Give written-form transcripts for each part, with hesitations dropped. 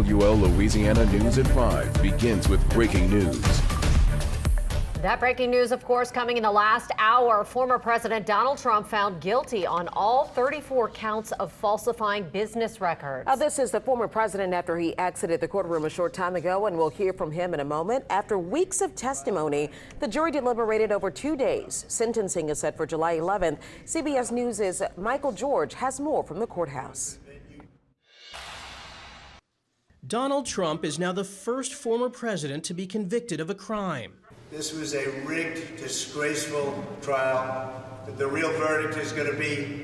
WL Louisiana News at 5 begins with breaking news. That breaking news, of course, coming in the last hour. Former President Donald Trump found guilty on all 34 counts of falsifying business records. This is the former president after he exited the courtroom a short time ago, and we'll hear from him in a moment. After weeks of testimony, the jury deliberated over 2 days. Sentencing is set for July 11th. CBS News' Michael George has more from the courthouse. Donald Trump is now the first former president to be convicted of a crime. This was a rigged, disgraceful trial. The real verdict is going to be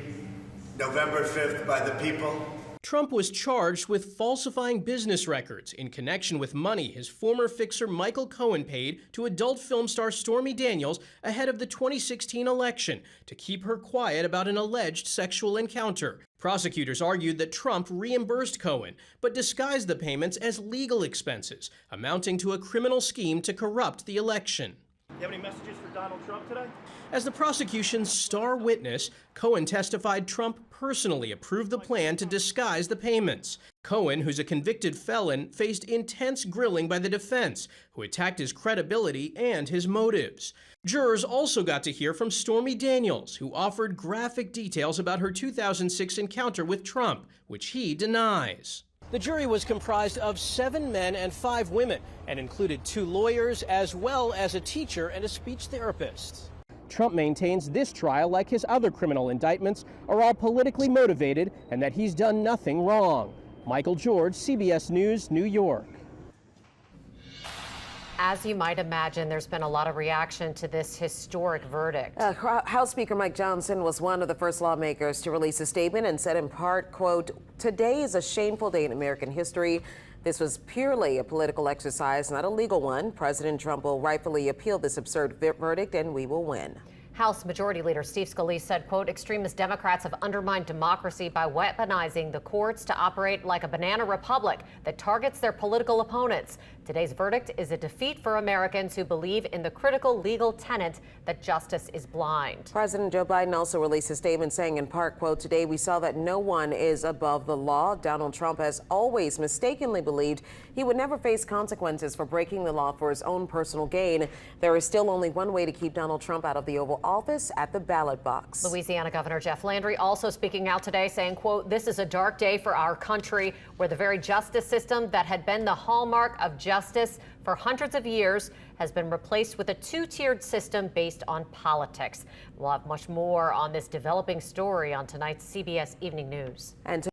November 5th by the people. Trump was charged with falsifying business records in connection with money his former fixer Michael Cohen paid to adult film star Stormy Daniels ahead of the 2016 election to keep her quiet about an alleged sexual encounter. Prosecutors argued that Trump reimbursed Cohen, but disguised the payments as legal expenses, amounting to a criminal scheme to corrupt the election. Do you have any messages for Donald Trump today? As the prosecution's star witness, Cohen testified Trump personally approved the plan to disguise the payments. Cohen, who's a convicted felon, faced intense grilling by the defense, who attacked his credibility and his motives. Jurors also got to hear from Stormy Daniels, who offered graphic details about her 2006 encounter with Trump, which he denies. The jury was comprised of 7 men and 5 women and included 2 lawyers as well as a teacher and a speech therapist. Trump maintains this trial, like his other criminal indictments, are all politically motivated and that he's done nothing wrong. Michael George, CBS News, New York. As you might imagine, there's been a lot of reaction to this historic verdict. House Speaker Mike Johnson was one of the first lawmakers to release a statement and said in part, quote, "Today is a shameful day in American history. This was purely a political exercise, not a legal one. President Trump will rightfully appeal this absurd verdict, and we will win." House Majority Leader Steve Scalise said, quote, "Extremist Democrats have undermined democracy by weaponizing the courts to operate like a banana republic that targets their political opponents. Today's verdict is a defeat for Americans who believe in the critical legal tenet that justice is blind." President Joe Biden also released a statement saying in part, quote, "Today we saw that no one is above the law. Donald Trump has always mistakenly believed he would never face consequences for breaking the law for his own personal gain. There is still only one way to keep Donald Trump out of the Oval Office, at the ballot box." Louisiana Governor Jeff Landry also speaking out today saying, quote, "This is a dark day for our country, where the very justice system that had been the hallmark of justice for hundreds of years has been replaced with a 2-tiered system based on politics." We'll have much more on this developing story on tonight's CBS Evening News. And